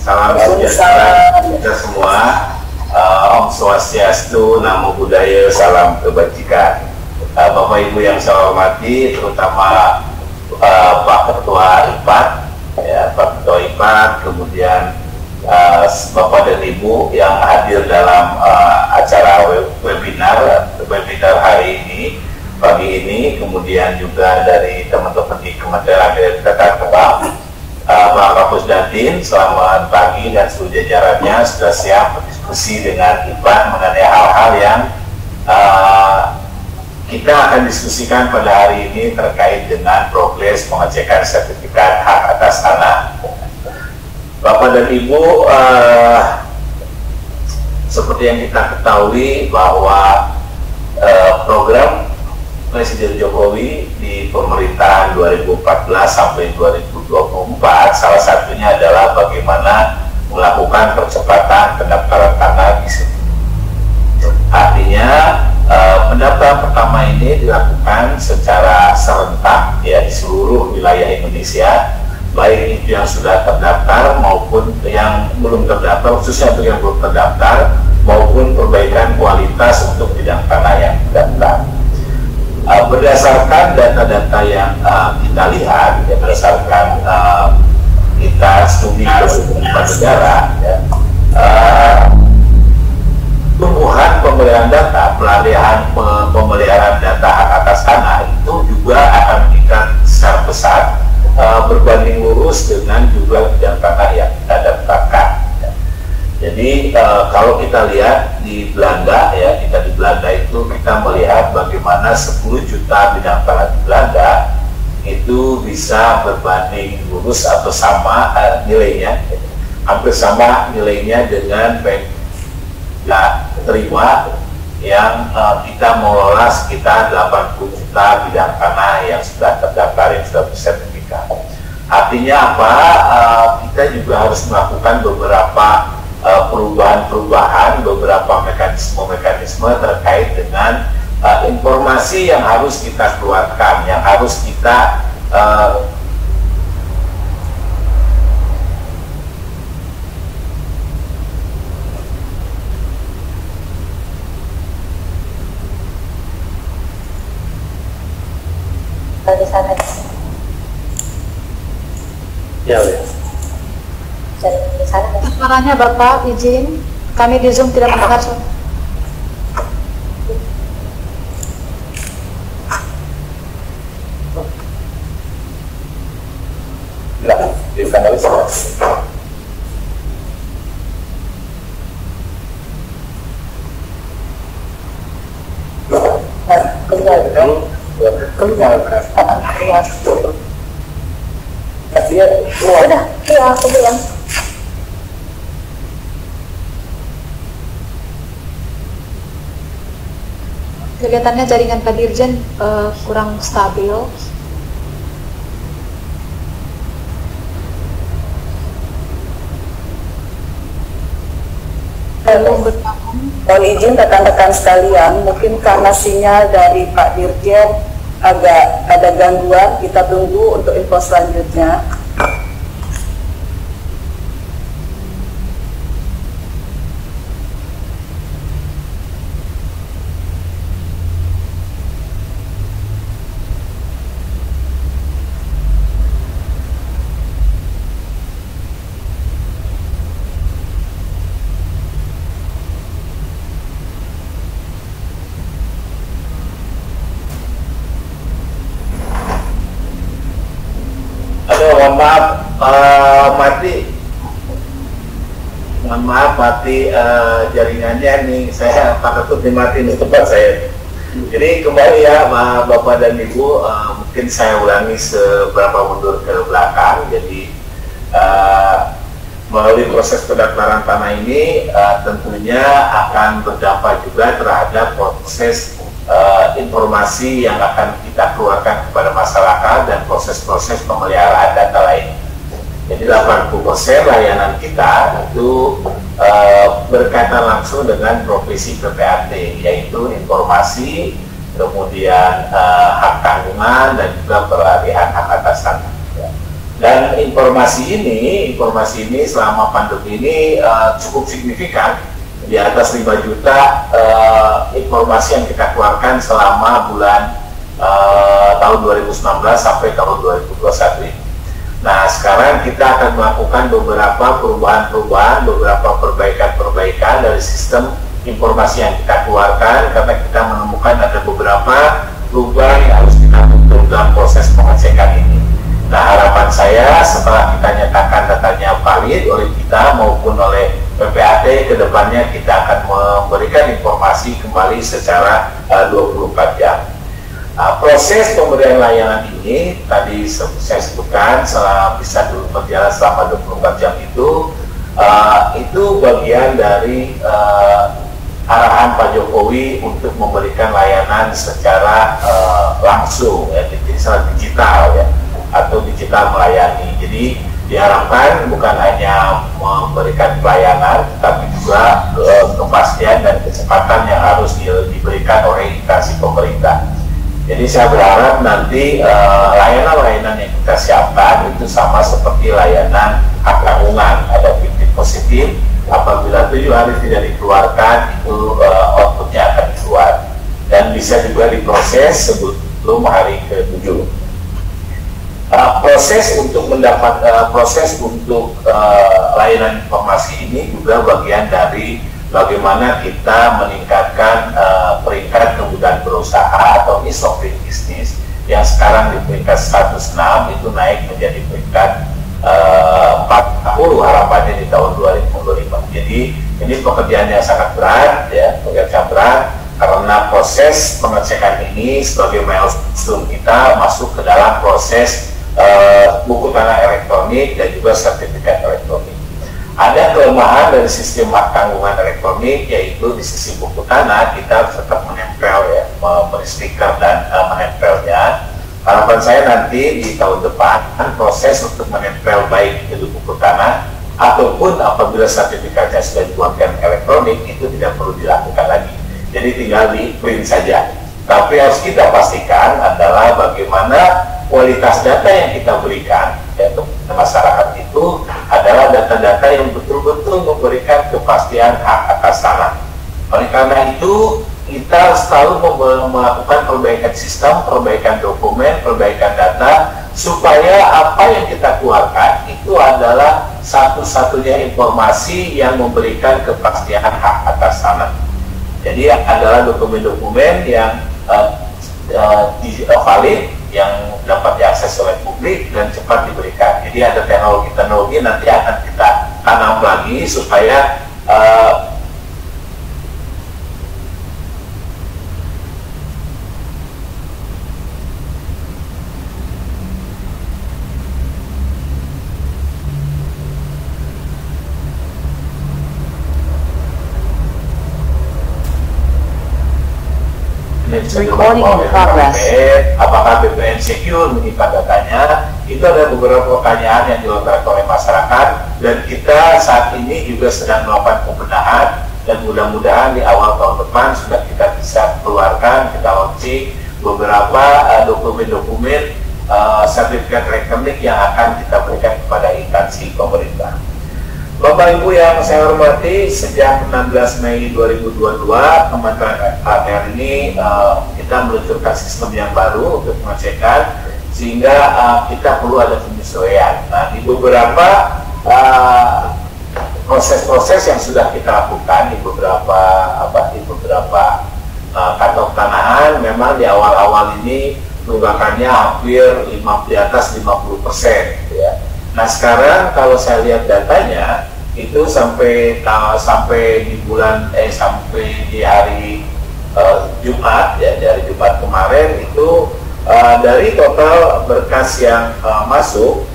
Salam sejahtera kita semua. Om Swastiastu, Namo Buddhaya, salam kebajikan. Bapak Ibu yang saya hormati, terutama Pak Ketua IPAD, ya, Pak Ketua IPAD, kemudian Bapak dan Ibu yang hadir dalam acara webinar hari ini, pagi ini, kemudian juga dari teman-teman di Kementerian Agama Tata Kebang, Pak Kapus Datin, selamat pagi dan seluruh jajarannya sudah siap berdiskusi dengan IPAD mengenai hal-hal yang kita akan diskusikan pada hari ini terkait dengan progres pengecekan sertifikat hak atas tanah. Bapak dan Ibu, seperti yang kita ketahui bahwa program Presiden Jokowi di pemerintahan 2014 sampai 2024 salah satunya adalah bagaimana melakukan percepatan pendaftaran tanah di situ. Artinya pendaftaran pertama ini dilakukan secara serentak ya di seluruh wilayah Indonesia, baik itu yang sudah terdaftar maupun yang belum terdaftar, khususnya untuk yang belum terdaftar, maupun perbaikan kualitas untuk bidang tanah yang terdaftar. Berdasarkan data-data yang kita lihat, ya, berdasarkan kita studi negara, ya, tumbuhan pemeliharaan data, pemeliharaan data hak atas tanah itu juga akan meningkat secara pesat berbanding lurus dengan jumlah bidang tanah yang kita daftarkan. Jadi kalau kita lihat di Belanda, ya, kita di Belanda itu kita melihat bagaimana 10 juta bidang tanah di Belanda itu bisa berbanding lurus atau sama nilainya, hampir sama nilainya dengan kita terima yang kita mengelola sekitar 80 juta bidang tanah yang sudah terdaftar, yang sudah bersertifikat. Artinya apa? Kita juga harus melakukan beberapa perubahan-perubahan, beberapa mekanisme terkait dengan informasi yang harus kita keluarkan, yang harus kita di sana. Ya, ya. Di sana. Suaranya Bapak izin, kami di Zoom tidak mendengar suara. Silakan, dikandali semua. Udah, iya aku bilang. Kelihatannya jaringan Pak Dirjen kurang stabil. Mohon izin rekan-rekan sekalian, mungkin karena sinyal dari Pak Dirjen agak ada gangguan, kita tunggu untuk info selanjutnya. Mohon maaf mati jaringannya nih, saya Pak Ketut dimatiin di tempat saya. Jadi kembali ya Bapak dan Ibu, mungkin saya ulangi seberapa mundur ke belakang. Jadi melalui proses pendaftaran tanah ini tentunya akan berdampak juga terhadap proses informasi yang akan kita keluarkan kepada masyarakat dan proses-proses pemeliharaan data lain. Jadi 80% layanan kita itu berkaitan langsung dengan profesi PPAT, yaitu informasi, kemudian hak tanggungan dan juga peralihan hak atas tanah. Dan informasi ini selama pandemi ini cukup signifikan, di atas 5 juta informasi yang kita keluarkan selama bulan tahun 2019 sampai tahun 2021 ini. Nah, sekarang kita akan melakukan beberapa perubahan-perubahan, beberapa perbaikan-perbaikan dari sistem informasi yang kita keluarkan, karena kita menemukan ada beberapa perubahan yang harus kita tutup dalam proses pengecekan ini. Nah, harapan saya setelah kita nyatakan datanya valid oleh kita maupun oleh PPAT, kedepannya kita akan memberikan informasi kembali secara 24 jam. Proses pemberian layanan ini tadi saya sebutkan bisa berjalan selama 24 jam itu bagian dari arahan Pak Jokowi untuk memberikan layanan secara langsung, ya, secara digital, ya, atau digital melayani. Jadi diharapkan bukan hanya memberikan pelayanan, tapi juga kepastian dan kecepatan yang harus diberikan oleh instansi pemerintah. Jadi saya berharap nanti layanan-layanan yang kita siapkan itu sama seperti layanan hak tanggungan, ada fiktif positif, apabila 7 hari tidak dikeluarkan itu outputnya akan keluar, dan bisa juga diproses sebelum hari ke-7. Proses untuk layanan informasi ini juga bagian dari bagaimana kita meningkatkan peringkat kemudahan berusaha atau ease of doing business yang sekarang di peringkat 106 itu naik menjadi peringkat 40 harapannya di tahun 2025. Jadi ini pekerjaan yang sangat berat, ya, pekerjaan berat, karena proses pengecekan ini sebagai milestone kita masuk ke dalam proses buku tanah elektronik dan juga sertifikat elektronik. Ada kelemahan dari sistem hak tanggungan elektronik, yaitu di sisi buku tanah kita tetap menempel, ya, memberi stiker dan menempelnya. Harapan saya nanti di tahun depan proses untuk menempel baik itu buku tanah ataupun apabila sertifikatnya sudah dikeluarkan elektronik itu tidak perlu dilakukan lagi. Jadi tinggal di print saja. Tapi harus kita pastikan adalah bagaimana kualitas data yang kita berikan, ya, ke masyarakat itu adalah data-data yang betul-betul memberikan kepastian hak atas tanah. Oleh karena itu kita selalu melakukan perbaikan sistem, perbaikan dokumen, perbaikan data, supaya apa yang kita keluarkan itu adalah satu-satunya informasi yang memberikan kepastian hak atas tanah. Jadi adalah dokumen-dokumen yang valid, yang dapat diakses oleh publik dan cepat diberikan. Jadi ada teknologi nanti akan kita tanam lagi supaya Recording in progress. Apakah BPN secure menyimpan datanya? Itu ada beberapa pertanyaan yang dilontarkan oleh masyarakat, dan kita saat ini juga sedang melakukan pembenahan, dan mudah-mudahan di awal tahun depan sudah kita bisa keluarkan, kita launching beberapa dokumen-dokumen sertifikat elektronik yang akan kita berikan kepada instansi pemerintah. Bapak Ibu yang saya hormati, sejak 16 Mei 2022 Kementerian ATR ini kita meluncurkan sistem yang baru untuk pengecekan, sehingga kita perlu ada penyesuaian. Nah, di beberapa proses-proses yang sudah kita lakukan di beberapa kantor tanahan, memang di awal-awal ini tunggakannya hampir di atas 50%, ya. Nah, sekarang kalau saya lihat datanya itu sampai di hari Jumat, ya, dari Jumat kemarin itu dari total berkas yang masuk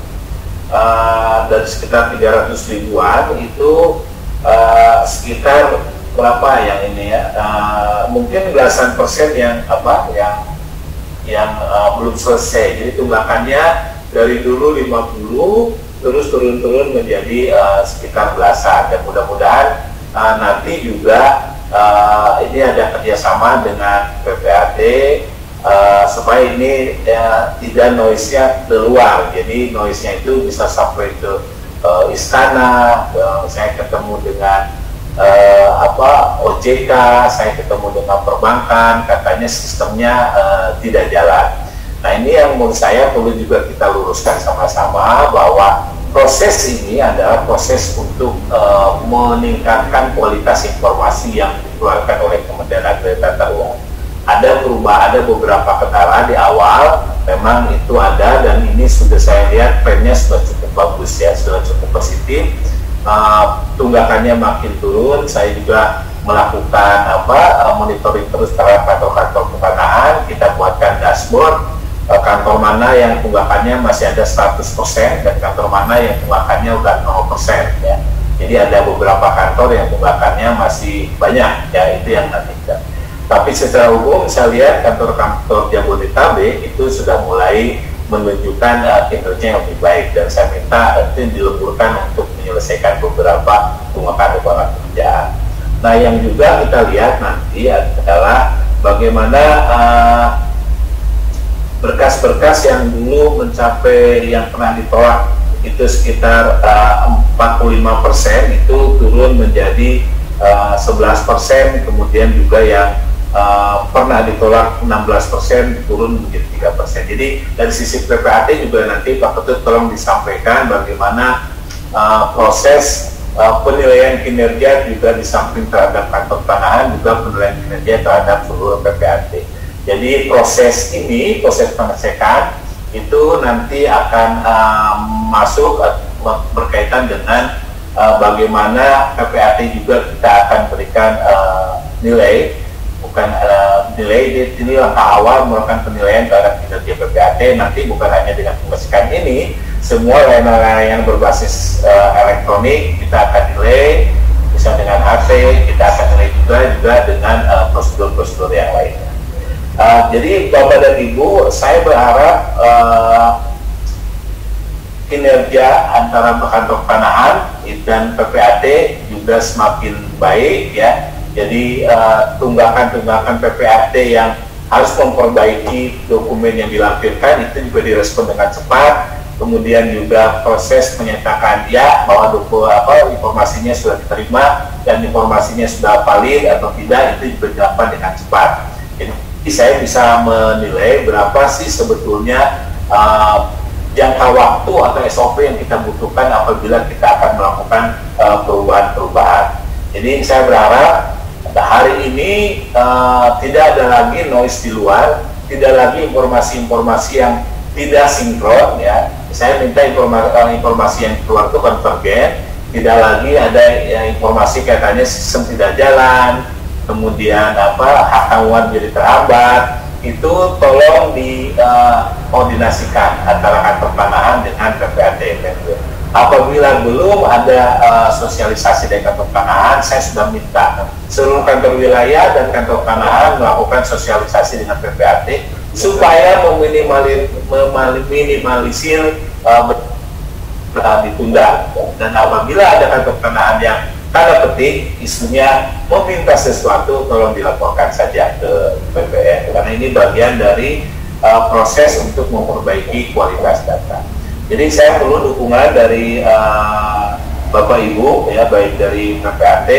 dari sekitar 300 ribuan itu sekitar berapa yang ini, ya, mungkin belasan persen yang belum selesai. Jadi tunggakannya dari dulu 50 terus turun menjadi sekitar belasan, dan mudah-mudahan nanti juga ini ada kerjasama dengan PPAT supaya ini tidak noise-nya keluar. Jadi noise-nya itu bisa sampai ke istana. Saya ketemu dengan OJK, saya ketemu dengan perbankan, katanya sistemnya tidak jalan. Nah, ini yang menurut saya perlu juga kita luruskan sama-sama, bahwa proses ini adalah proses untuk meningkatkan kualitas informasi yang dikeluarkan oleh Kementerian Agri dan Tata Ruang. Ada beberapa kendala di awal, memang itu ada, dan ini sudah saya lihat trennya sudah cukup bagus ya, sudah cukup positif. Tunggakannya makin turun. Saya juga melakukan monitoring terus terhadap kantor-kantor pertanahan. Kita buatkan dashboard kantor mana yang tunggakannya masih ada 100% dan kantor mana yang tunggakannya udah 0% ya. Jadi ada beberapa kantor yang tunggakannya masih banyak ya, itu yang nanti kita. Tapi secara umum saya lihat kantor-kantor Jabodetabek itu sudah mulai menunjukkan kinerja yang lebih baik, dan saya minta itu dileburkan untuk menyelesaikan beberapa tunggakan pekerjaan. Nah, yang juga kita lihat nanti adalah bagaimana berkas-berkas yang dulu mencapai, yang pernah ditolak itu sekitar 45%, itu turun menjadi 11%, kemudian juga yang pernah ditolak 16% turun menjadi 3%. Jadi dari sisi PPAT juga nanti Pak Ketut tolong disampaikan bagaimana proses penilaian kinerja juga di samping terhadap kantor tanahan, juga penilaian kinerja terhadap seluruh PPAT. Jadi proses ini, proses pengecekan itu nanti akan masuk berkaitan dengan bagaimana PPAT juga kita akan berikan nilai. Bukan nilai, ini langkah awal melakukan penilaian terhadap kinerja PPAT. Nanti bukan hanya dengan pengecekan ini, semua layanan berbasis elektronik kita akan nilai, bisa dengan HT, kita akan nilai juga dengan prosedur-prosedur yang lainnya. Jadi Bapak dan Ibu, saya berharap kinerja antara kantor tanahan dan PPAT juga semakin baik ya. Jadi tunggakan-tunggakan PPAT yang harus memperbaiki dokumen yang dilampirkan itu juga direspon dengan cepat. Kemudian juga proses menyatakan ya bahwa informasinya sudah diterima dan informasinya sudah valid atau tidak, itu juga dilakukan dengan cepat. Jadi saya bisa menilai berapa sih sebetulnya jangka waktu atau SOP yang kita butuhkan apabila kita akan melakukan perubahan-perubahan. Jadi saya berharap hari ini tidak ada lagi noise di luar, tidak lagi informasi-informasi yang tidak sinkron ya. Saya minta informasi yang keluar itu konvergen, tidak lagi ada informasi katanya sistem tidak jalan, kemudian hak tanggungan jadi terhambat. Itu tolong dikoordinasikan antara kantor tanahan dengan PPAT. Apabila belum ada sosialisasi dari kantor tanahan, saya sudah minta seluruh kantor wilayah dan kantor tanahan melakukan sosialisasi dengan PPAT supaya meminimalisir ditunda. Dan apabila ada kantor tanahan yang tanda petik isunya meminta sesuatu, tolong dilaporkan saja ke PPN, karena ini bagian dari proses untuk memperbaiki kualitas data. Jadi saya perlu dukungan dari Bapak Ibu ya, baik dari PPAT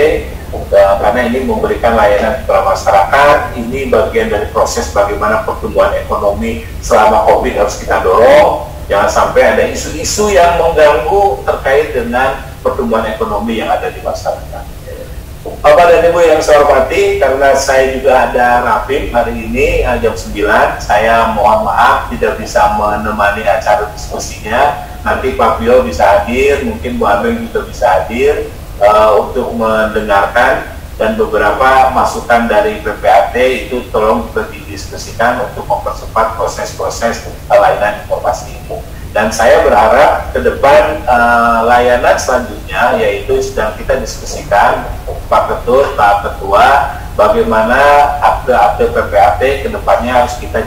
karena ini memberikan layanan kepada masyarakat. Ini bagian dari proses bagaimana pertumbuhan ekonomi selama COVID harus kita dorong. Jangan sampai ada isu-isu yang mengganggu terkait dengan pertumbuhan ekonomi yang ada di masyarakat. Bapak dan Ibu yang saya hormati, karena saya juga ada rapim hari ini jam 9, saya mohon maaf tidak bisa menemani acara diskusinya. Nanti Pak Pio bisa hadir, mungkin Bu Ameng juga bisa hadir untuk mendengarkan, dan beberapa masukan dari PPAT itu tolong juga didiskusikan untuk mempercepat proses-proses layanan informasi ini. Dan saya berharap ke depan layanan selanjutnya yaitu sedang kita diskusikan Pak Ketut, Pak Ketua, bagaimana akte-akte PPAT ke depannya harus kita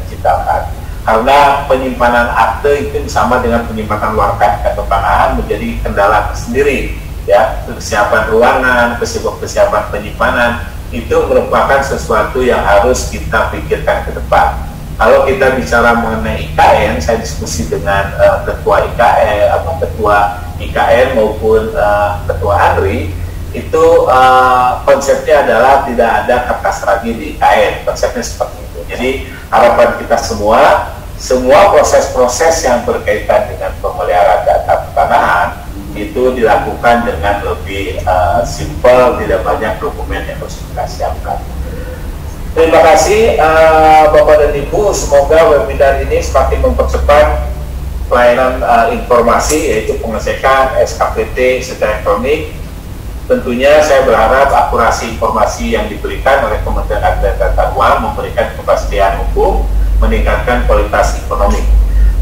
digitalkan. Karena penyimpanan akte itu sama dengan penyimpanan warkat atau tanahan menjadi kendala sendiri. Ya, kesiapan ruangan, kesiapan penyimpanan itu merupakan sesuatu yang harus kita pikirkan ke depan. Kalau kita bicara mengenai IKN, saya diskusi dengan ketua IKN atau ketua IKN maupun ketua ANRI, itu konsepnya adalah tidak ada kertas ragi di IKN, konsepnya seperti itu. Jadi harapan kita semua proses-proses yang berkaitan dengan pemeliharaan data pertanahan itu dilakukan dengan lebih simpel, tidak banyak dokumen yang harus kita siapkan. Terima kasih Bapak dan Ibu, semoga webinar ini semakin mempercepat pelayanan informasi, yaitu pengecekan SKPT secara elektronik. Tentunya saya berharap akurasi informasi yang diberikan oleh Kementerian Agraria dan Tata Ruang memberikan kepastian hukum, meningkatkan kualitas ekonomi.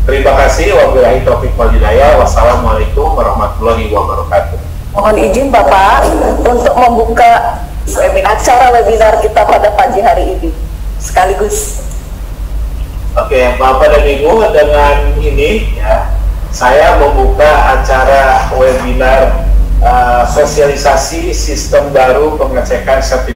Terima kasih. Wabillahi taufiq wal hidayah. Wassalamualaikum warahmatullahi wabarakatuh. Mohon izin Bapak untuk membuka acara webinar kita pada pagi hari ini sekaligus. Oke, Bapak dan Ibu, dengan ini ya, saya membuka acara webinar sosialisasi sistem baru pengecekan sertifikat